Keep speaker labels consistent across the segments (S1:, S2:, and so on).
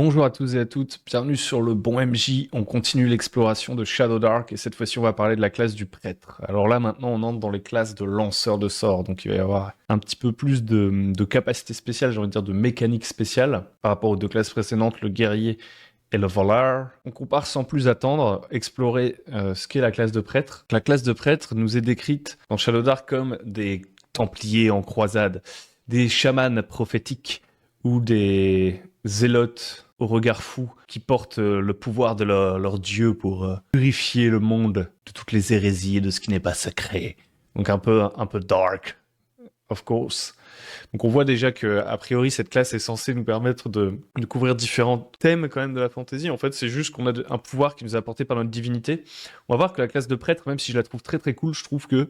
S1: Bonjour à tous et à toutes, bienvenue sur le bon MJ. On continue l'exploration de Shadow Dark et cette fois-ci on va parler de la classe du prêtre. Alors là maintenant on entre dans les classes de lanceur de sorts, donc il va y avoir un petit peu plus de capacités spéciales, j'ai envie de dire de mécanique spéciale par rapport aux deux classes précédentes, le guerrier et le voleur. Donc on part sans plus attendre, explorer ce qu'est la classe de prêtre. La classe de prêtre nous est décrite dans Shadow Dark comme des templiers en croisade, des chamans prophétiques ou des zélotes au regard fou qui portent le pouvoir de leur dieu pour purifier le monde de toutes les hérésies et de ce qui n'est pas sacré. Donc un peu dark, of course. Donc on voit déjà que a priori cette classe est censée nous permettre de couvrir différents thèmes quand même de la fantasy. En fait, c'est juste qu'on a un pouvoir qui nous est apporté par notre divinité. On va voir que la classe de prêtre, même si je la trouve très très cool, je trouve que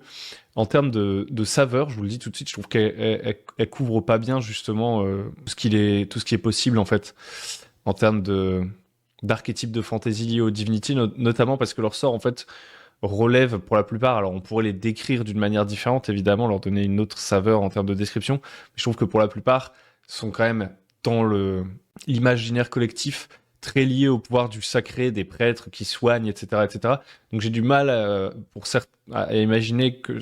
S1: en termes de saveur, je vous le dis tout de suite, je trouve qu'elle couvre pas bien justement tout ce qui est possible en fait en termes d'archétypes de fantasy liés aux divinités, notamment parce que leurs sorts en fait relèvent pour la plupart, alors on pourrait les décrire d'une manière différente, évidemment, leur donner une autre saveur en termes de description, mais je trouve que pour la plupart, sont quand même dans l'imaginaire collectif, très liés au pouvoir du sacré, des prêtres qui soignent, etc. etc. Donc j'ai du mal à imaginer que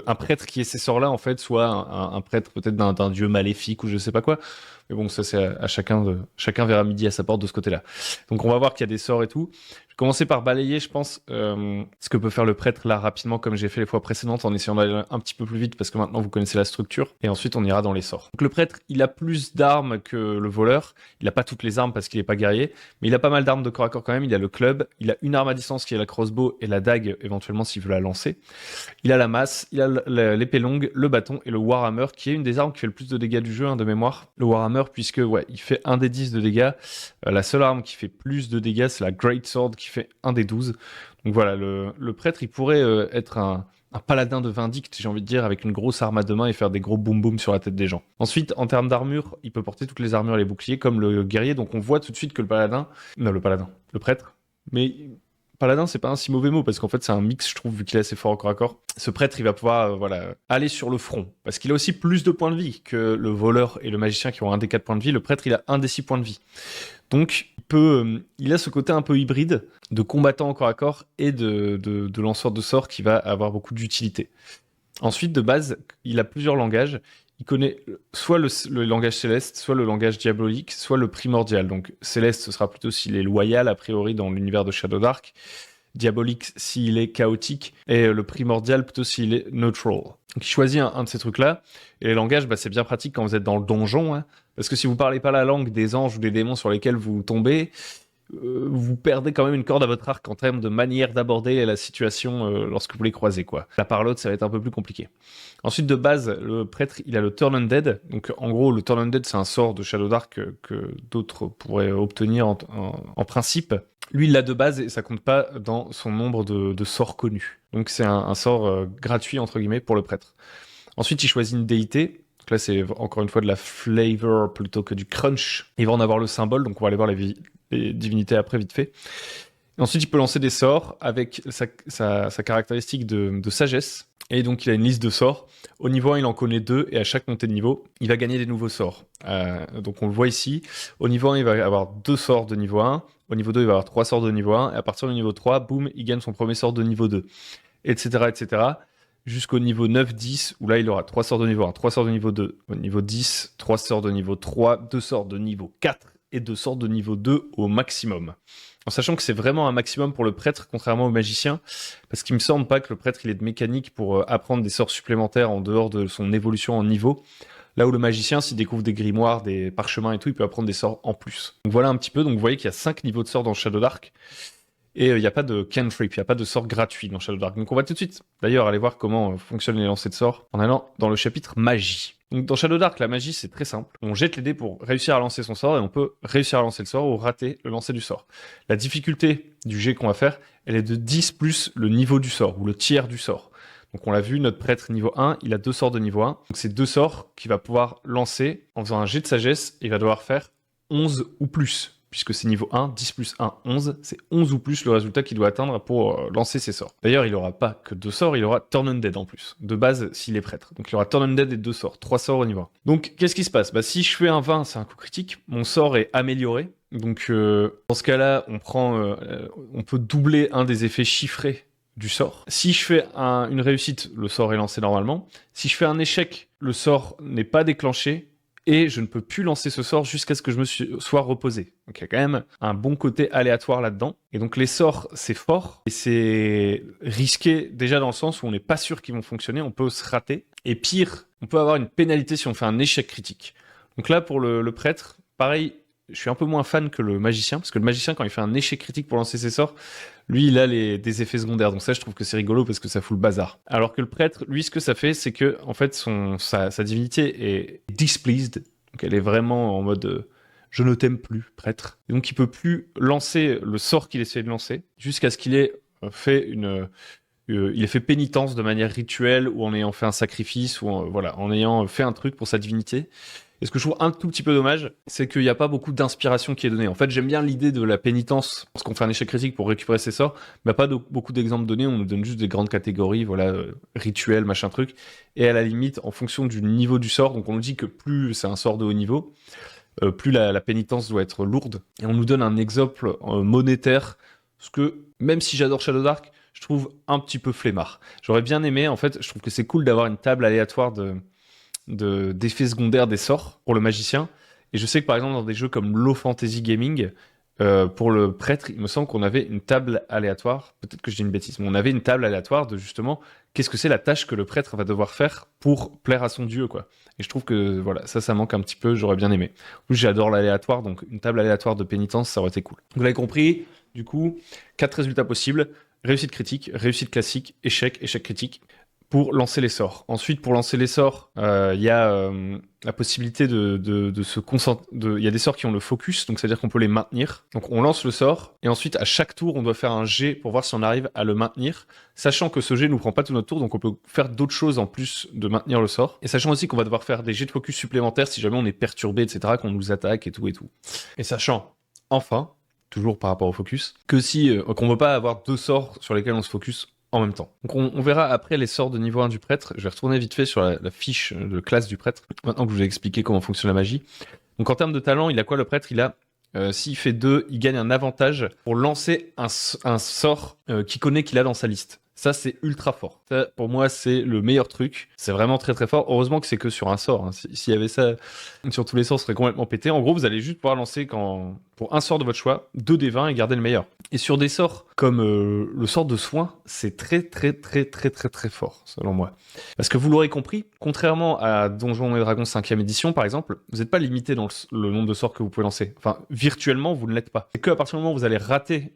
S1: un prêtre qui ait ces sorts-là, en fait, soit un prêtre peut-être d'un dieu maléfique ou je sais pas quoi. Mais bon, ça c'est à chacun verra midi à sa porte de ce côté-là. Donc on va voir qu'il y a des sorts et tout. Je vais commencer par balayer, je pense, ce que peut faire le prêtre là rapidement, comme j'ai fait les fois précédentes, en essayant d'aller un petit peu plus vite, parce que maintenant vous connaissez la structure. Et ensuite on ira dans les sorts. Donc le prêtre, il a plus d'armes que le voleur. Il a pas toutes les armes parce qu'il est pas guerrier, mais il a pas mal d'armes de corps à corps quand même. Il a le club, il a une arme à distance qui est la crossbow et la dague éventuellement s'il veut la lancer. Il a la masse, il a l'épée longue, le bâton et le Warhammer, qui est une des armes qui fait le plus de dégâts du jeu, de mémoire. Le Warhammer, puisque ouais, il fait 1 des 10 de dégâts. La seule arme qui fait plus de dégâts, c'est la Great Sword, qui fait 1 des 12. Donc voilà, le prêtre, il pourrait être un paladin de vindicte, j'ai envie de dire, avec une grosse arme à deux mains et faire des gros boum boum sur la tête des gens. Ensuite, en termes d'armure, il peut porter toutes les armures et les boucliers, comme le guerrier. Donc on voit tout de suite que le prêtre, mais paladin, c'est pas un si mauvais mot, parce qu'en fait, c'est un mix, je trouve, vu qu'il est assez fort au corps à corps. Ce prêtre, il va pouvoir aller sur le front, parce qu'il a aussi plus de points de vie que le voleur et le magicien qui ont 1 des 4 points de vie. Le prêtre, il a 1 des 6 points de vie. Donc, il a ce côté un peu hybride de combattant au corps à corps et de lanceur de sorts qui va avoir beaucoup d'utilité. Ensuite, de base, il a plusieurs langages. Il connaît soit le langage céleste, soit le langage diabolique, soit le primordial. Donc céleste, ce sera plutôt s'il est loyal, a priori, dans l'univers de Shadow Dark. Diabolique, s'il est chaotique. Et le primordial, plutôt s'il est neutral. Donc il choisit un de ces trucs-là. Et les langages, c'est bien pratique quand vous êtes dans le donjon. Hein, parce que si vous parlez pas la langue des anges ou des démons sur lesquels vous tombez, vous perdez quand même une corde à votre arc en termes de manière d'aborder la situation lorsque vous les croisez, quoi. Là par l'autre, ça va être un peu plus compliqué. Ensuite, de base, le prêtre, il a le Turn Undead. Donc, en gros, le Turn Undead, c'est un sort de Shadow Dark que d'autres pourraient obtenir en principe. Lui, il l'a de base et ça compte pas dans son nombre de sorts connus. Donc, c'est un sort gratuit, entre guillemets, pour le prêtre. Ensuite, il choisit une déité. Donc là, c'est encore une fois de la flavor plutôt que du crunch. Il va en avoir le symbole, donc on va aller voir les divinités après, vite fait. Et ensuite, il peut lancer des sorts avec sa caractéristique de sagesse. Et donc, il a une liste de sorts. Au niveau 1, il en connaît 2. Et à chaque montée de niveau, il va gagner des nouveaux sorts. Donc, on le voit ici. Au niveau 1, il va avoir 2 sorts de niveau 1. Au niveau 2, il va avoir 3 sorts de niveau 1. Et à partir du niveau 3, boum, il gagne son premier sort de niveau 2. Etc. etc. Jusqu'au niveau 9-10, où là, il aura 3 sorts de niveau 1, 3 sorts de niveau 2. Au niveau 10, 3 sorts de niveau 3, 2 sorts de niveau 4 et 2 sorts de niveau 2 au maximum. En sachant que c'est vraiment un maximum pour le prêtre, contrairement au magicien, parce qu'il me semble pas que le prêtre il ait de mécanique pour apprendre des sorts supplémentaires en dehors de son évolution en niveau. Là où le magicien, s'il découvre des grimoires, des parchemins et tout, il peut apprendre des sorts en plus. Donc voilà un petit peu, donc vous voyez qu'il y a 5 niveaux de sorts dans Shadow Dark. Et il n'y a pas de cantrip, il n'y a pas de sort gratuit dans Shadow Dark. Donc on va tout de suite, d'ailleurs, aller voir comment fonctionnent les lancers de sorts en allant dans le chapitre magie. Donc dans Shadow Dark, la magie, c'est très simple. On jette les dés pour réussir à lancer son sort et on peut réussir à lancer le sort ou rater le lancer du sort. La difficulté du jet qu'on va faire, elle est de 10 plus le niveau du sort ou le tiers du sort. Donc on l'a vu, notre prêtre niveau 1, il a 2 sorts de niveau 1. Donc c'est 2 sorts qu'il va pouvoir lancer en faisant un jet de sagesse et il va devoir faire 11 ou plus. Puisque c'est niveau 1, 10 plus 1, 11, c'est 11 ou plus le résultat qu'il doit atteindre pour lancer ses sorts. D'ailleurs, il n'aura pas que 2 sorts, il aura Turn Undead en plus, de base s'il est prêtre. Donc il aura Turn Undead et 2 sorts, 3 sorts au niveau 1. Donc qu'est-ce qui se passe ? Si je fais un 20, c'est un coup critique, mon sort est amélioré, Donc dans ce cas-là, on peut doubler un des effets chiffrés du sort. Si je fais une réussite, le sort est lancé normalement. Si je fais un échec, le sort n'est pas déclenché et je ne peux plus lancer ce sort jusqu'à ce que je sois reposé. Donc il y a quand même un bon côté aléatoire là-dedans. Et donc les sorts, c'est fort et c'est risqué déjà dans le sens où on n'est pas sûr qu'ils vont fonctionner, on peut se rater. Et pire, on peut avoir une pénalité si on fait un échec critique. Donc là, pour le prêtre, pareil, je suis un peu moins fan que le magicien, parce que le magicien, quand il fait un échec critique pour lancer ses sorts, lui, il a des effets secondaires. Donc ça, je trouve que c'est rigolo parce que ça fout le bazar. Alors que le prêtre, lui, ce que ça fait, c'est que, en fait, sa divinité est displeased. Donc elle est vraiment en mode je ne t'aime plus, prêtre. Et donc il peut plus lancer le sort qu'il essaie de lancer jusqu'à ce qu'il ait fait il a fait pénitence de manière rituelle ou en ayant fait un sacrifice ou en ayant fait un truc pour sa divinité. Et ce que je trouve un tout petit peu dommage, c'est qu'il n'y a pas beaucoup d'inspiration qui est donnée. En fait, j'aime bien l'idée de la pénitence, parce qu'on fait un échec critique pour récupérer ses sorts, mais pas beaucoup d'exemples donnés, on nous donne juste des grandes catégories, voilà, rituels, machin truc, et à la limite, en fonction du niveau du sort, donc on nous dit que plus c'est un sort de haut niveau, plus la pénitence doit être lourde, et on nous donne un exemple monétaire, ce que, même si j'adore Shadow Dark, je trouve un petit peu flemmard. J'aurais bien aimé, en fait, je trouve que c'est cool d'avoir une table aléatoire d'effets secondaires des sorts pour le magicien. Et je sais que par exemple dans des jeux comme Low Fantasy Gaming, pour le prêtre, il me semble qu'on avait une table aléatoire, peut-être que je dis une bêtise, mais on avait une table aléatoire de justement qu'est-ce que c'est la tâche que le prêtre va devoir faire pour plaire à son dieu, quoi. Et je trouve que voilà, ça manque un petit peu, j'aurais bien aimé. En plus, j'adore l'aléatoire, donc une table aléatoire de pénitence, ça aurait été cool. Vous l'avez compris, du coup, 4 résultats possibles: réussite critique, réussite classique, échec, échec critique, pour lancer les sorts. Ensuite, pour lancer les sorts, il y a la possibilité de se concentrer. Il y a des sorts qui ont le focus, donc c'est-à-dire qu'on peut les maintenir. Donc on lance le sort, et ensuite, à chaque tour, on doit faire un jet pour voir si on arrive à le maintenir, sachant que ce jet ne nous prend pas tout notre tour, donc on peut faire d'autres choses en plus de maintenir le sort. Et sachant aussi qu'on va devoir faire des jets de focus supplémentaires si jamais on est perturbé, etc., qu'on nous attaque et tout et tout. Et sachant, enfin, toujours par rapport au focus, que qu'on ne veut pas avoir 2 sorts sur lesquels on se focus en même temps. Donc on verra après les sorts de niveau 1 du prêtre. Je vais retourner vite fait sur la fiche de classe du prêtre, maintenant que je vous ai expliqué comment fonctionne la magie. Donc en termes de talent, il a quoi le prêtre? Il a, s'il fait 2, il gagne un avantage pour lancer un sort qu'il connaît qu'il a dans sa liste. Ça, c'est ultra fort. Ça, pour moi, c'est le meilleur truc. C'est vraiment très très fort. Heureusement que c'est que sur un sort. Hein. S'il y avait ça sur tous les sorts, ce serait complètement pété. En gros, vous allez juste pouvoir lancer pour un sort de votre choix, 2 des 20 et garder le meilleur. Et sur des sorts comme le sort de soin, c'est très très très très très très fort, selon moi. Parce que vous l'aurez compris, contrairement à Donjons et Dragons 5e édition, par exemple, vous n'êtes pas limité dans le nombre de sorts que vous pouvez lancer. Enfin, virtuellement, vous ne l'êtes pas. C'est qu'à partir du moment où vous allez rater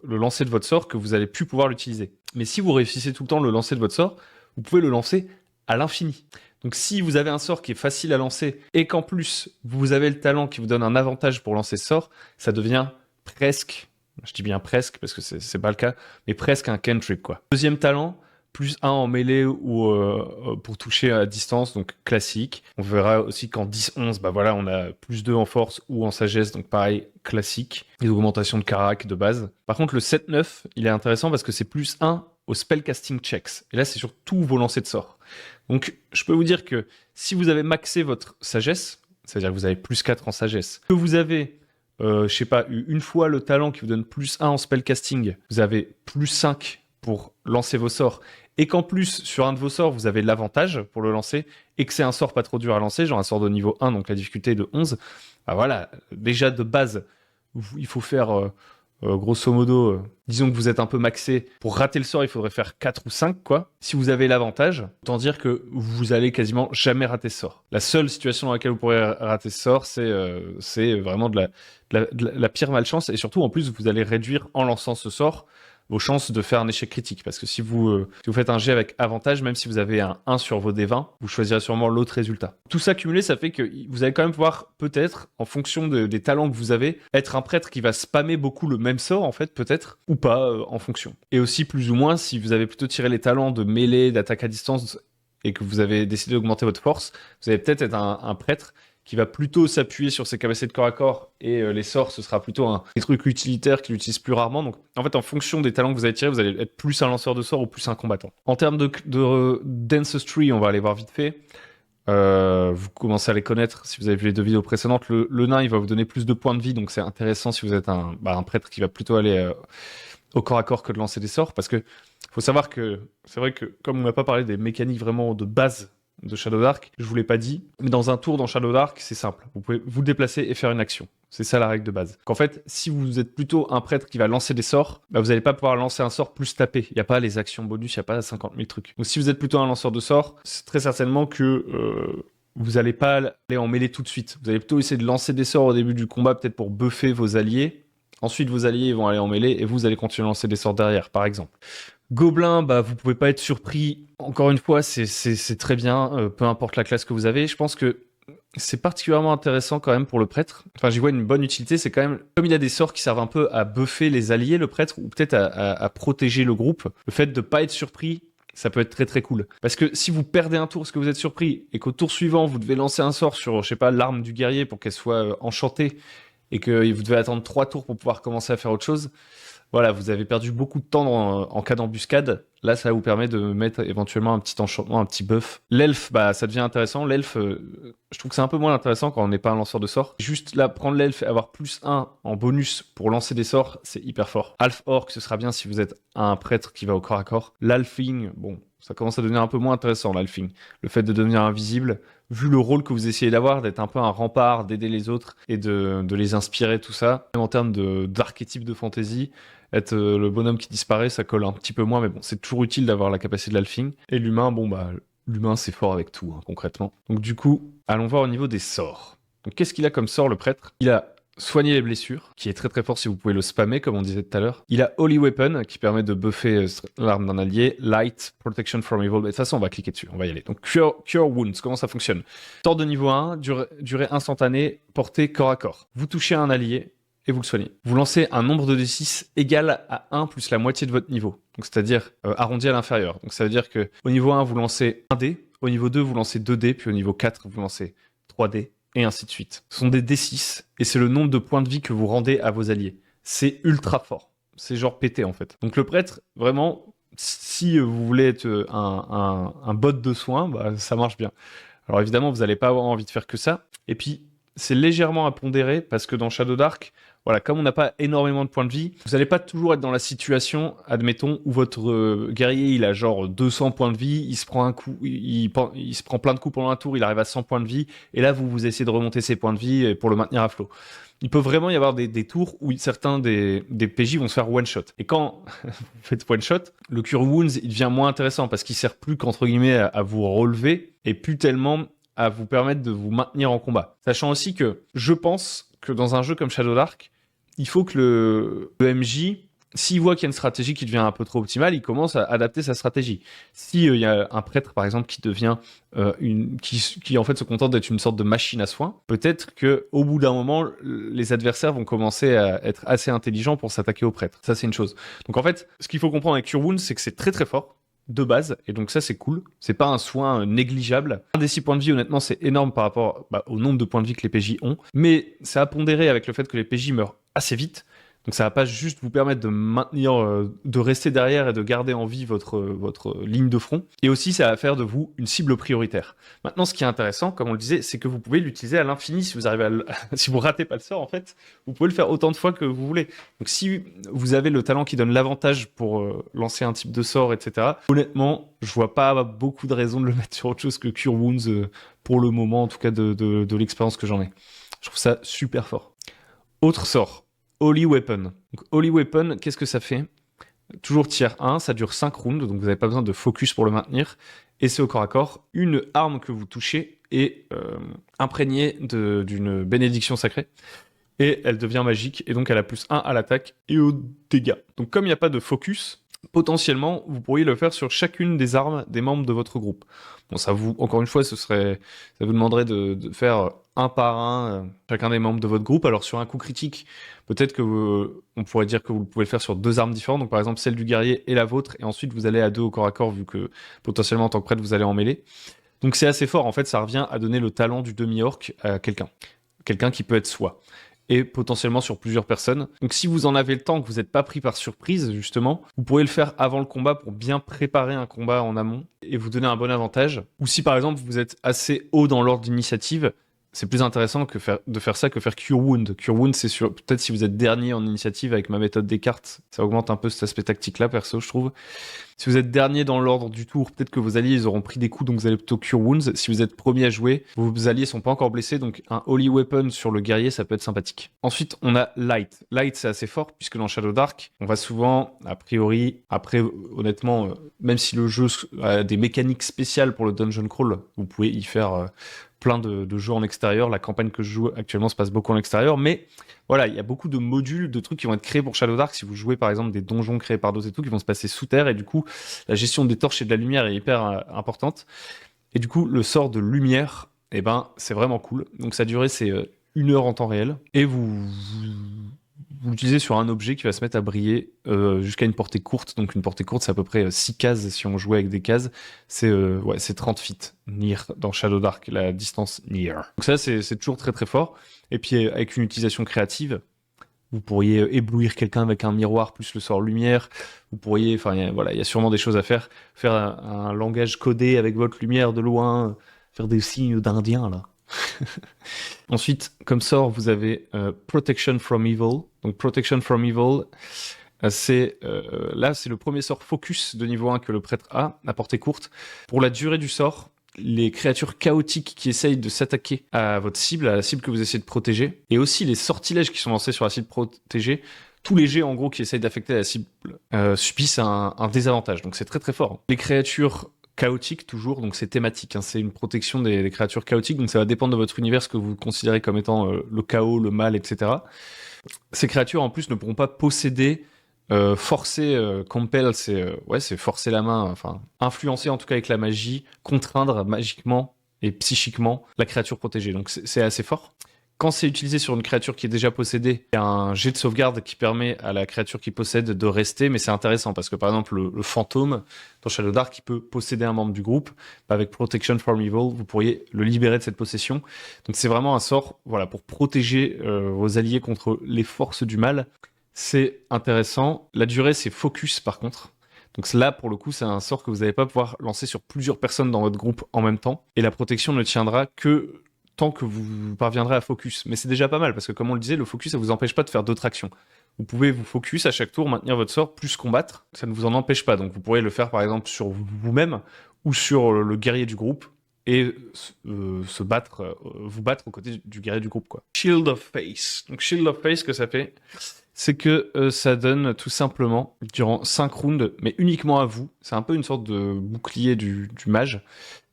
S1: le lancer de votre sort que vous allez plus pouvoir l'utiliser. Mais si vous réussissez tout le temps le lancer de votre sort, vous pouvez le lancer à l'infini. Donc si vous avez un sort qui est facile à lancer et qu'en plus vous avez le talent qui vous donne un avantage pour lancer ce sort, ça devient presque, je dis bien presque parce que c'est pas le cas, mais presque un cantrip quoi. Deuxième talent, plus 1 en mêlée ou pour toucher à distance, donc classique. On verra aussi qu'en 10-11, bah voilà, on a plus 2 en force ou en sagesse, donc pareil, classique. Les augmentations de carac de base. Par contre, le 7-9, il est intéressant parce que c'est plus 1 au spellcasting checks. Et là, c'est sur tous vos lancers de sorts. Donc, je peux vous dire que si vous avez maxé votre sagesse, c'est-à-dire que vous avez plus 4 en sagesse, que vous avez je sais pas, une fois le talent qui vous donne plus 1 en spellcasting, vous avez plus 5 pour lancer vos sorts, et qu'en plus, sur un de vos sorts, vous avez l'avantage pour le lancer, et que c'est un sort pas trop dur à lancer, genre un sort de niveau 1, donc la difficulté est de 11, bah voilà, déjà de base, il faut faire, grosso modo, disons que vous êtes un peu maxé, pour rater le sort, il faudrait faire 4 ou 5, quoi. Si vous avez l'avantage, autant dire que vous allez quasiment jamais rater ce sort. La seule situation dans laquelle vous pourrez rater ce sort, c'est vraiment de la pire malchance, et surtout, en plus, vous allez réduire, en lançant ce sort, vos chances de faire un échec critique. Parce que si vous faites un jet avec avantage, même si vous avez un 1 sur vos D20, vous choisirez sûrement l'autre résultat. Tout ça cumulé, ça fait que vous allez quand même pouvoir, peut-être, en fonction des talents que vous avez, être un prêtre qui va spammer beaucoup le même sort, en fait, peut-être, ou pas, en fonction. Et aussi, plus ou moins, si vous avez plutôt tiré les talents de mêlée, d'attaque à distance, et que vous avez décidé d'augmenter votre force, vous allez peut-être être un prêtre qui va plutôt s'appuyer sur ses capacités de corps à corps, et les sorts, ce sera plutôt des trucs utilitaires qu'il utilise plus rarement. Donc, en fait, en fonction des talents que vous allez tirer, vous allez être plus un lanceur de sorts ou plus un combattant. En termes d'Ancestry, on va aller voir vite fait. Vous commencez à les connaître si vous avez vu les 2 vidéos précédentes. Le nain, il va vous donner plus de points de vie, donc c'est intéressant si vous êtes un prêtre qui va plutôt aller au corps à corps que de lancer des sorts. Parce que faut savoir que c'est vrai que comme on n'a pas parlé des mécaniques vraiment de base de Shadow Dark, je vous l'ai pas dit, mais dans un tour dans Shadow Dark, c'est simple. Vous pouvez vous déplacer et faire une action. C'est ça la règle de base. Qu'en fait, si vous êtes plutôt un prêtre qui va lancer des sorts, bah vous n'allez pas pouvoir lancer un sort plus taper. Il n'y a pas les actions bonus, il n'y a pas 50 000 trucs. Donc si vous êtes plutôt un lanceur de sorts, c'est très certainement que vous n'allez pas aller en mêlée tout de suite. Vous allez plutôt essayer de lancer des sorts au début du combat, peut-être pour buffer vos alliés. Ensuite, vos alliés vont aller en mêlée et vous allez continuer à lancer des sorts derrière, par exemple. Gobelin, bah, vous pouvez pas être surpris. Encore une fois, c'est très bien, peu importe la classe que vous avez. Je pense que c'est particulièrement intéressant quand même pour le prêtre. Enfin, j'y vois une bonne utilité, c'est quand même, comme il a des sorts qui servent un peu à buffer les alliés, le prêtre, ou peut-être à protéger le groupe, le fait de pas être surpris, ça peut être très très cool. Parce que si vous perdez un tour parce que vous êtes surpris, et qu'au tour suivant, vous devez lancer un sort sur, je sais pas, l'arme du guerrier pour qu'elle soit enchantée, et que vous devez attendre 3 tours pour pouvoir commencer à faire autre chose, voilà, vous avez perdu beaucoup de temps en cas d'embuscade. Là, ça vous permet de mettre éventuellement un petit enchantement, un petit buff. L'elfe, bah, ça devient intéressant. L'elfe, je trouve que c'est un peu moins intéressant quand on n'est pas un lanceur de sorts. Juste là, prendre l'elfe et avoir +1 en bonus pour lancer des sorts, c'est hyper fort. Alf Orc, ce sera bien si vous êtes un prêtre qui va au corps à corps. L'alfing, bon, ça commence à devenir un peu moins intéressant, l'alfing. Le fait de devenir invisible, vu le rôle que vous essayez d'avoir, d'être un peu un rempart, d'aider les autres et de les inspirer, tout ça. Même en termes d'archétype de fantasy, être le bonhomme qui disparaît, ça colle un petit peu moins, mais bon, c'est toujours utile d'avoir la capacité de l'alfing. Et l'humain, bon bah, l'humain c'est fort avec tout, hein, concrètement. Donc du coup, allons voir au niveau des sorts. Donc qu'est-ce qu'il a comme sort, le prêtre? Il a soigner les blessures, qui est très très fort si vous pouvez le spammer, comme on disait tout à l'heure. Il a Holy Weapon, qui permet de buffer l'arme d'un allié. Light, Protection from Evil. Mais de toute façon, on va cliquer dessus, on va y aller. Donc Cure Wounds, comment ça fonctionne? Sort de niveau 1, durée instantanée, portée corps à corps. Vous touchez un allié, et vous le soignez. Vous lancez un nombre de D6 égal à 1 plus la moitié de votre niveau. Donc c'est-à-dire arrondi à l'inférieur. Donc ça veut dire que au niveau 1, vous lancez 1 dé, au niveau 2, vous lancez 2 dés, puis au niveau 4, vous lancez 3 dés, et ainsi de suite. Ce sont des D6, et c'est le nombre de points de vie que vous rendez à vos alliés. C'est ultra fort. C'est genre pété en fait. Donc le prêtre, vraiment, si vous voulez être un bot de soins, bah, ça marche bien. Alors évidemment, vous n'allez pas avoir envie de faire que ça. Et puis, c'est légèrement à pondérer parce que dans Shadow Dark, voilà, comme on n'a pas énormément de points de vie, vous n'allez pas toujours être dans la situation, admettons, où votre guerrier, il a genre 200 points de vie, il se prend un coup, il se prend plein de coups pendant un tour, il arrive à 100 points de vie, et là, vous essayez de remonter ses points de vie pour le maintenir à flot. Il peut vraiment y avoir des tours où certains des PJ vont se faire one-shot. Et quand vous faites one-shot, le Cure Wounds, il devient moins intéressant parce qu'il sert plus qu'entre guillemets à vous relever et plus tellement à vous permettre de vous maintenir en combat. Sachant aussi que je pense que dans un jeu comme Shadow Dark, il faut que le MJ, s'il voit qu'il y a une stratégie qui devient un peu trop optimale, il commence à adapter sa stratégie. Si y a un prêtre, par exemple, qui devient qui en fait se contente d'être une sorte de machine à soins, peut-être que au bout d'un moment, les adversaires vont commencer à être assez intelligents pour s'attaquer au prêtre. Ça, c'est une chose. Donc en fait, ce qu'il faut comprendre avec Cure Wounds, c'est que c'est très très fort de base, et donc ça c'est cool, c'est pas un soin négligeable. Un des 6 points de vie, honnêtement, c'est énorme par rapport au nombre de points de vie que les PJ ont, mais c'est à pondérer avec le fait que les PJ meurent assez vite, donc ça va pas juste vous permettre de maintenir, de rester derrière et de garder en vie votre ligne de front, et aussi ça va faire de vous une cible prioritaire. Maintenant, ce qui est intéressant, comme on le disait, c'est que vous pouvez l'utiliser à l'infini si vous arrivez si vous ratez pas le sort, en fait, vous pouvez le faire autant de fois que vous voulez. Donc si vous avez le talent qui donne l'avantage pour lancer un type de sort, etc., honnêtement, je vois pas beaucoup de raisons de le mettre sur autre chose que Cure Wounds, pour le moment, en tout cas de l'expérience que j'en ai. Je trouve ça super fort. Autre sort, Holy Weapon. Donc, Holy Weapon, qu'est-ce que ça fait? Toujours tier 1, ça dure 5 rounds, donc vous n'avez pas besoin de focus pour le maintenir. Et c'est au corps à corps. Une arme que vous touchez est imprégnée d'une bénédiction sacrée. Et elle devient magique, et donc elle a +1 à l'attaque et aux dégâts. Donc comme il n'y a pas de focus, potentiellement, vous pourriez le faire sur chacune des armes des membres de votre groupe. Bon, ça vous, encore une fois, ça vous demanderait de faire un par un chacun des membres de votre groupe. Alors sur un coup critique, peut-être que on pourrait dire que vous pouvez le faire sur 2 armes différentes. Donc par exemple celle du guerrier et la vôtre, et ensuite vous allez à 2 au corps à corps, vu que potentiellement en tant que prêtre vous allez en mêler. Donc c'est assez fort. En fait, ça revient à donner le talent du demi-orc à quelqu'un qui peut être soi. et potentiellement sur plusieurs personnes. Donc si vous en avez le temps, que vous n'êtes pas pris par surprise, justement, vous pourrez le faire avant le combat pour bien préparer un combat en amont et vous donner un bon avantage. Ou si par exemple vous êtes assez haut dans l'ordre d'initiative, c'est plus intéressant de faire ça que faire Cure Wound. Cure Wound, c'est sûr. Peut-être si vous êtes dernier en initiative avec ma méthode des cartes, ça augmente un peu cet aspect tactique-là, perso, je trouve. Si vous êtes dernier dans l'ordre du tour, peut-être que vos alliés ils auront pris des coups, donc vous allez plutôt Cure Wounds. Si vous êtes premier à jouer, vos alliés sont pas encore blessés, donc un Holy Weapon sur le guerrier, ça peut être sympathique. Ensuite, on a Light. Light, c'est assez fort, puisque dans Shadow Dark, on va souvent, a priori, après, honnêtement, même si le jeu a des mécaniques spéciales pour le Dungeon Crawl, vous pouvez y faire plein de jeux en extérieur. La campagne que je joue actuellement se passe beaucoup en extérieur, mais voilà, il y a beaucoup de modules, de trucs qui vont être créés pour Shadow Dark. Si vous jouez par exemple des donjons créés par d'autres et tout, qui vont se passer sous terre, et du coup, la gestion des torches et de la lumière est hyper importante. Et du coup, le sort de lumière, eh ben, c'est vraiment cool. Donc sa durée, c'est 1 heure en temps réel, et vous l'utilisez sur un objet qui va se mettre à briller jusqu'à une portée courte. Donc une portée courte, c'est à peu près 6 cases si on jouait avec des cases. C'est 30 feet, near, dans Shadow Dark, la distance near. Donc ça, c'est toujours très très fort. Et puis avec une utilisation créative, vous pourriez éblouir quelqu'un avec un miroir plus le sort lumière. Vous pourriez, enfin il y a sûrement des choses à faire. Faire un langage codé avec votre lumière de loin, faire des signes d'indiens là. Ensuite, comme sort, vous avez Protection from Evil. Donc Protection from Evil, c'est le premier sort focus de niveau 1 que le prêtre a, à portée courte. Pour la durée du sort, les créatures chaotiques qui essayent de s'attaquer à votre cible, à la cible que vous essayez de protéger, et aussi les sortilèges qui sont lancés sur la cible protégée, tous les jets en gros qui essayent d'affecter la cible subissent un désavantage. Donc c'est très très fort. Les créatures chaotique toujours, donc c'est thématique, hein. C'est une protection des créatures chaotiques, donc ça va dépendre de votre univers, ce que vous considérez comme étant le chaos, le mal, etc. Ces créatures en plus ne pourront pas posséder, forcer, compel, c'est forcer la main, enfin influencer en tout cas avec la magie, contraindre magiquement et psychiquement la créature protégée, donc c'est assez fort. Quand c'est utilisé sur une créature qui est déjà possédée, il y a un jet de sauvegarde qui permet à la créature qui possède de rester, mais c'est intéressant parce que par exemple le fantôme dans Shadow Dark qui peut posséder un membre du groupe, avec Protection from Evil, vous pourriez le libérer de cette possession. Donc c'est vraiment un sort, voilà, pour protéger vos alliés contre les forces du mal. C'est intéressant. La durée, c'est focus par contre. Donc là, pour le coup, c'est un sort que vous n'allez pas pouvoir lancer sur plusieurs personnes dans votre groupe en même temps. Et la protection ne tiendra que tant que vous parviendrez à focus. Mais c'est déjà pas mal, parce que comme on le disait, le focus, ça vous empêche pas de faire d'autres actions. Vous pouvez vous focus à chaque tour, maintenir votre sort, plus combattre. Ça ne vous en empêche pas. Donc vous pourrez le faire par exemple sur vous-même ou sur le guerrier du groupe et vous battre aux côtés du guerrier du groupe, quoi. Shield of Face. Donc Shield of Face, ce que ça fait, c'est que ça donne tout simplement, durant 5 rounds, mais uniquement à vous, c'est un peu une sorte de bouclier du mage.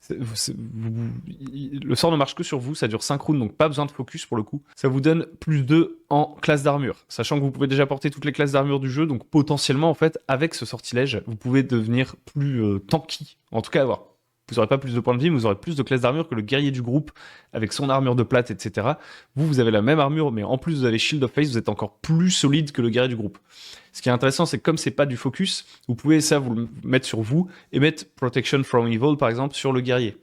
S1: Le sort ne marche que sur vous, ça dure 5 rounds, donc pas besoin de focus pour le coup. Ça vous donne plus 2 en classe d'armure, sachant que vous pouvez déjà porter toutes les classes d'armure du jeu, donc potentiellement en fait, avec ce sortilège, vous pouvez devenir plus tanky. En tout cas, vous n'aurez pas plus de points de vie, mais vous aurez plus de classes d'armure que le guerrier du groupe, avec son armure de plate, etc. Vous avez la même armure, mais en plus vous avez Shield of Face, vous êtes encore plus solide que le guerrier du groupe. Ce qui est intéressant, c'est que comme c'est pas du focus, vous pouvez vous le mettre sur vous et mettre Protection from Evil, par exemple, sur le guerrier.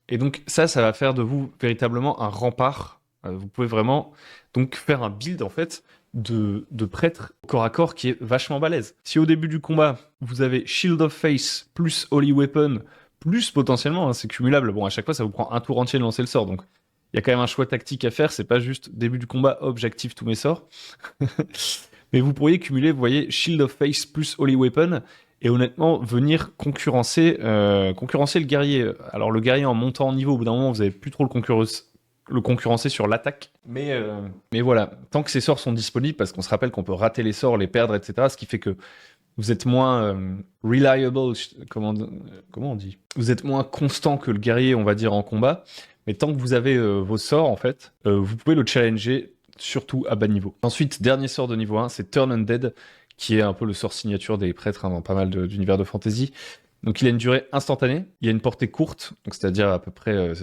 S1: Et donc ça va faire de vous véritablement un rempart. Vous pouvez vraiment donc faire un build, en fait, de prêtre corps à corps qui est vachement balèze. Si au début du combat, vous avez Shield of Face plus Holy Weapon, plus potentiellement, hein, c'est cumulable. Bon, à chaque fois, ça vous prend un tour entier de lancer le sort, donc il y a quand même un choix tactique à faire. C'est pas juste début du combat, hop, j'active tous mes sorts. Mais vous pourriez cumuler, vous voyez, Shield of Face plus Holy Weapon, et honnêtement, venir concurrencer le guerrier. Alors le guerrier en montant en niveau, au bout d'un moment, vous n'avez plus trop le concurrencer sur l'attaque. Mais voilà, tant que ces sorts sont disponibles, parce qu'on se rappelle qu'on peut rater les sorts, les perdre, etc., ce qui fait que vous êtes moins reliable, comment on dit ? Vous êtes moins constant que le guerrier, on va dire, en combat. Mais tant que vous avez vos sorts, en fait, vous pouvez le challenger, surtout à bas niveau. Ensuite, dernier sort de niveau 1, c'est Turn Undead, qui est un peu le sort signature des prêtres, hein, dans pas mal d'univers de fantasy. Donc il a une durée instantanée, il y a une portée courte, donc c'est-à-dire à peu près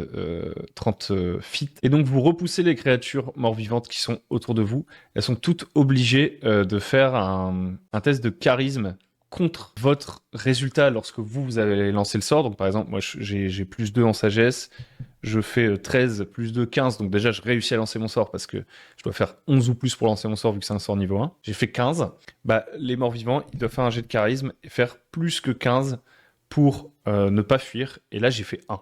S1: 30 feet. Et donc vous repoussez les créatures mort-vivantes qui sont autour de vous. Elles sont toutes obligées de faire un test de charisme contre votre résultat lorsque vous avez lancé le sort. Donc par exemple, moi j'ai plus 2 en sagesse, je fais 13 plus 2, 15. Donc déjà, je réussis à lancer mon sort parce que je dois faire 11 ou plus pour lancer mon sort vu que c'est un sort niveau 1. J'ai fait 15. Bah, les morts-vivants, ils doivent faire un jet de charisme et faire plus que 15 pour ne pas fuir. Et là, j'ai fait 1.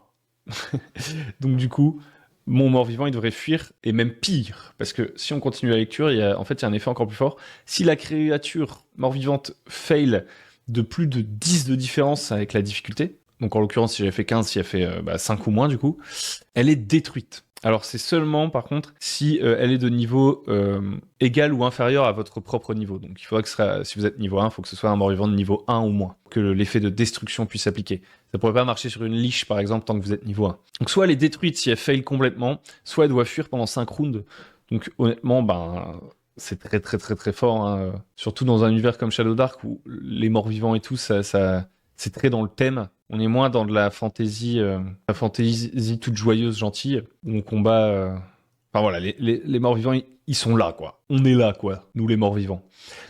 S1: Donc du coup, mon mort-vivant, il devrait fuir, et même pire, parce que si on continue la lecture, il y a un effet encore plus fort. Si la créature mort-vivante fail de plus de 10 de différence avec la difficulté, donc en l'occurrence, si j'avais fait 15, si elle fait 5 ou moins du coup, elle est détruite. Alors c'est seulement par contre si elle est de niveau égal ou inférieur à votre propre niveau. Donc il faudra que si vous êtes niveau 1, il faut que ce soit un mort-vivant de niveau 1 ou moins, que l'effet de destruction puisse s'appliquer. Ça pourrait pas marcher sur une liche par exemple tant que vous êtes niveau 1. Donc soit elle est détruite si elle fail complètement, soit elle doit fuir pendant 5 rounds. Donc honnêtement, c'est très très très très fort, hein. Surtout dans un univers comme Shadow Dark où les morts-vivants et tout, ça c'est très dans le thème. On est moins dans de la fantasy toute joyeuse, gentille, où on combat. Enfin voilà, les morts-vivants, ils sont là, quoi. On est là, quoi, nous les morts-vivants.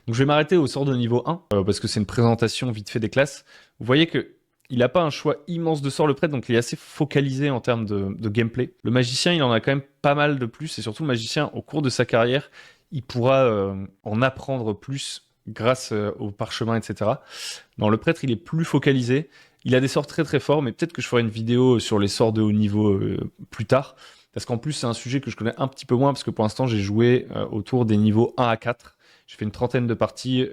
S1: Donc je vais m'arrêter au sort de niveau 1, parce que c'est une présentation vite fait des classes. Vous voyez que il n'a pas un choix immense de sorts, le prêtre, donc il est assez focalisé en termes de gameplay. Le magicien, il en a quand même pas mal de plus, et surtout le magicien, au cours de sa carrière, il pourra en apprendre plus grâce au parchemin, etc. Dans le prêtre, il est plus focalisé. Il a des sorts très très forts, mais peut-être que je ferai une vidéo sur les sorts de haut niveau plus tard. Parce qu'en plus, c'est un sujet que je connais un petit peu moins, parce que pour l'instant, j'ai joué autour des niveaux 1 à 4. J'ai fait une trentaine de parties,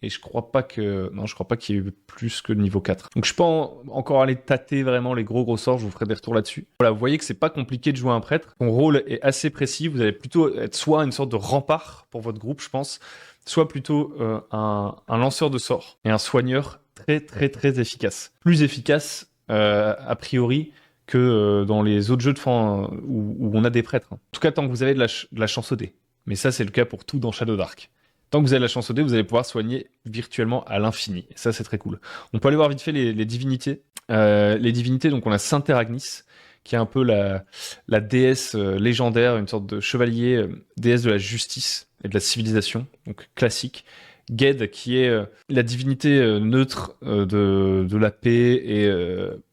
S1: et je crois pas qu'il y ait eu plus que le niveau 4. Donc je peux encore aller tâter vraiment les gros sorts, je vous ferai des retours là-dessus. Voilà, vous voyez que c'est pas compliqué de jouer un prêtre. Son rôle est assez précis, vous allez plutôt être soit une sorte de rempart pour votre groupe, je pense, soit plutôt un lanceur de sorts et un soigneur très très très efficace. Plus efficace a priori que dans les autres jeux où on a des prêtres. En tout cas, tant que vous avez de la chance au dé. Mais ça, c'est le cas pour tout dans Shadow Dark. Tant que vous avez la chance au dé, vous allez pouvoir soigner virtuellement à l'infini. Et ça, c'est très cool. On peut aller voir vite fait les divinités. Les divinités, donc on a Sainte Eragnis, qui est un peu la déesse légendaire, une sorte de chevalier, déesse de la justice et de la civilisation, donc classique. Ged, qui est la divinité neutre de la paix et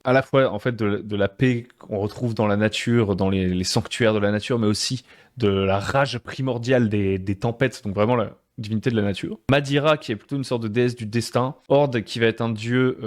S1: à la fois en fait de la paix qu'on retrouve dans la nature, dans les sanctuaires de la nature, mais aussi de la rage primordiale des tempêtes, donc vraiment la divinité de la nature. Madira, qui est plutôt une sorte de déesse du destin. Horde, qui va être un dieu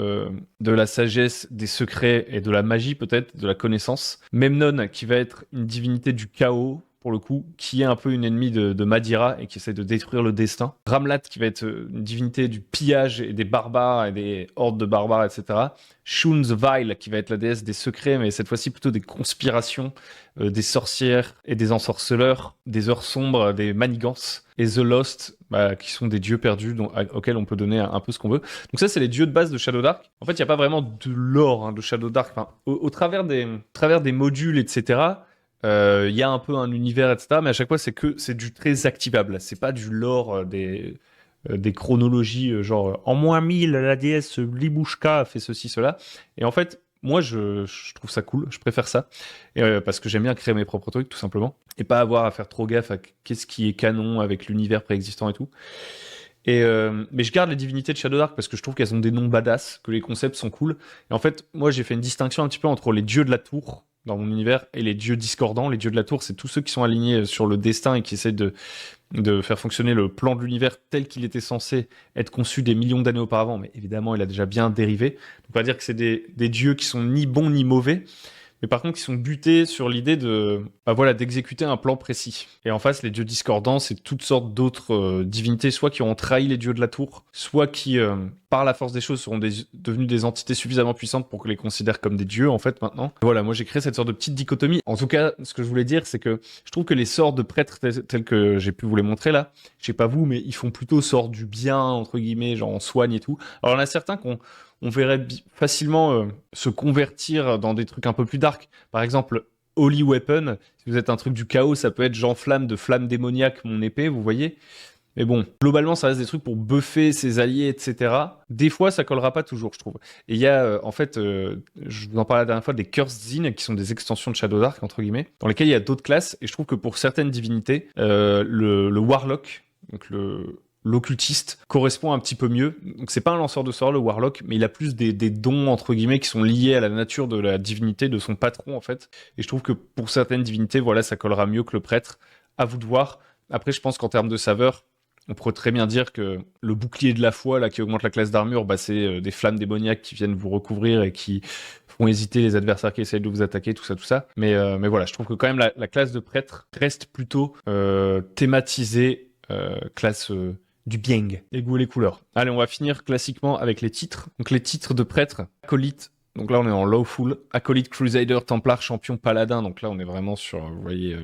S1: de la sagesse, des secrets et de la magie peut-être, de la connaissance. Memnon, qui va être une divinité du chaos, pour le coup, qui est un peu une ennemie de Madira et qui essaie de détruire le destin. Ramlat, qui va être une divinité du pillage et des barbares et des hordes de barbares, etc. Shun's Vile, qui va être la déesse des secrets, mais cette fois-ci plutôt des conspirations, des sorcières et des ensorceleurs, des heures sombres, des manigances. Et The Lost, qui sont des dieux perdus auxquels on peut donner un peu ce qu'on veut. Donc ça, c'est les dieux de base de Shadow Dark. En fait, il n'y a pas vraiment de lore de Shadow Dark. Enfin, au travers des modules, etc., il y a un peu un univers, etc. Mais à chaque fois, c'est du très activable. C'est pas du lore des chronologies, genre en moins 1000, la déesse Libushka a fait ceci, cela. Et en fait, moi, je trouve ça cool. Je préfère ça. Et, parce que j'aime bien créer mes propres trucs, tout simplement. Et pas avoir à faire trop gaffe à qu'est-ce qui est canon avec l'univers préexistant et tout. Mais je garde les divinités de Shadow Dark parce que je trouve qu'elles ont des noms badass, que les concepts sont cool. Et en fait, moi, j'ai fait une distinction un petit peu entre les dieux de la tour dans mon univers et les dieux discordants. Les dieux de la tour, c'est tous ceux qui sont alignés sur le destin et qui essaient de faire fonctionner le plan de l'univers tel qu'il était censé être conçu des millions d'années auparavant. Mais évidemment, il a déjà bien dérivé. Donc, on va dire que c'est des dieux qui sont ni bons ni mauvais, mais par contre, ils sont butés sur l'idée d'exécuter un plan précis. Et en face, les dieux discordants, c'est toutes sortes d'autres divinités, soit qui ont trahi les dieux de la tour, soit qui, par la force des choses, seront devenus des entités suffisamment puissantes pour qu'on les considère comme des dieux, en fait, maintenant. Et voilà, moi, j'ai créé cette sorte de petite dichotomie. En tout cas, ce que je voulais dire, c'est que je trouve que les sorts de prêtres tels que j'ai pu vous les montrer là, je sais pas vous, mais ils font plutôt sort du bien, entre guillemets, genre on soigne et tout. Alors, il y en a certains on verrait facilement se convertir dans des trucs un peu plus dark. Par exemple, Holy Weapon, si vous êtes un truc du chaos, ça peut être j'enflamme de flamme démoniaque mon épée, vous voyez. Mais bon, globalement, ça reste des trucs pour buffer ses alliés, etc. Des fois, ça collera pas toujours, je trouve. Et il y a, je vous en parlais la dernière fois, des Cursed Zine, qui sont des extensions de Shadow Dark, entre guillemets, dans lesquelles il y a d'autres classes. Et je trouve que pour certaines divinités, le Warlock, donc l'occultiste correspond un petit peu mieux. Donc c'est pas un lanceur de sorts le Warlock, mais il a plus des dons entre guillemets qui sont liés à la nature de la divinité de son patron en fait. Et je trouve que pour certaines divinités, voilà, ça collera mieux que le prêtre. À vous de voir. Après, je pense qu'en termes de saveur, on pourrait très bien dire que le bouclier de la foi là qui augmente la classe d'armure, bah, c'est des flammes démoniaques qui viennent vous recouvrir et qui font hésiter les adversaires qui essayent de vous attaquer, tout ça, tout ça. Mais voilà, je trouve que quand même la classe de prêtre reste plutôt thématisée classe du bien, les goûts et les couleurs. Allez, on va finir classiquement avec les titres. Donc les titres de prêtre, acolyte. Donc là, on est en lawful, acolyte, crusader, templar, champion, paladin. Donc là, on est vraiment sur, vous voyez,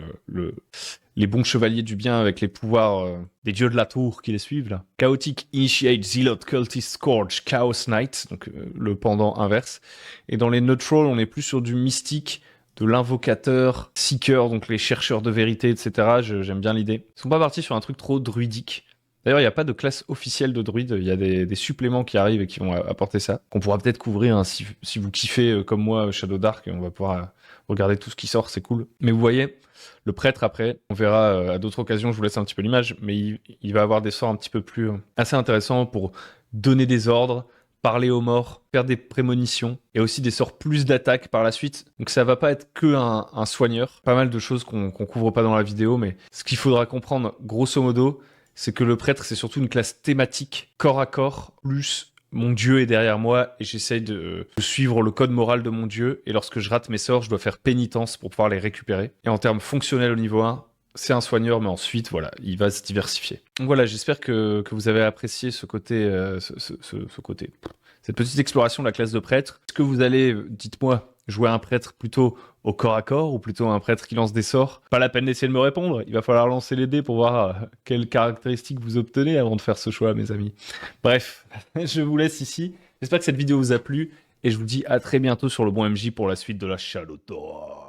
S1: les bons chevaliers du bien avec les pouvoirs des dieux de la tour qui les suivent là. Chaotic, initiate, zealot, cultist, scourge, chaos knight, donc le pendant inverse. Et dans les neutral, on est plus sur du mystique, de l'invocateur, seeker, donc les chercheurs de vérité, etc. J'aime bien l'idée. Ils sont pas partis sur un truc trop druidique. D'ailleurs, il n'y a pas de classe officielle de druide, il y a des suppléments qui arrivent et qui vont apporter ça, qu'on pourra peut-être couvrir hein, si vous kiffez comme moi Shadow Dark, on va pouvoir regarder tout ce qui sort, c'est cool. Mais vous voyez, le prêtre après, on verra à d'autres occasions, je vous laisse un petit peu l'image, mais il va avoir des sorts un petit peu plus assez intéressants pour donner des ordres, parler aux morts, faire des prémonitions, et aussi des sorts plus d'attaque par la suite. Donc ça va pas être que un soigneur. Pas mal de choses qu'on couvre pas dans la vidéo, mais ce qu'il faudra comprendre, grosso modo, c'est que le prêtre, c'est surtout une classe thématique, corps à corps, plus mon dieu est derrière moi et j'essaye de suivre le code moral de mon dieu. Et lorsque je rate mes sorts, je dois faire pénitence pour pouvoir les récupérer. Et en termes fonctionnels au niveau 1, c'est un soigneur, mais ensuite, voilà, il va se diversifier. Donc voilà, j'espère que vous avez apprécié ce côté, ce côté, cette petite exploration de la classe de prêtre. Est-ce que vous allez, dites-moi, jouer un prêtre plutôt au corps à corps ou plutôt un prêtre qui lance des sorts? Pas la peine d'essayer de me répondre, il va falloir lancer les dés pour voir quelles caractéristiques vous obtenez avant de faire ce choix, mes amis. Bref, je vous laisse ici. J'espère que cette vidéo vous a plu et je vous dis à très bientôt sur le bon MJ pour la suite de la Shadow Talk.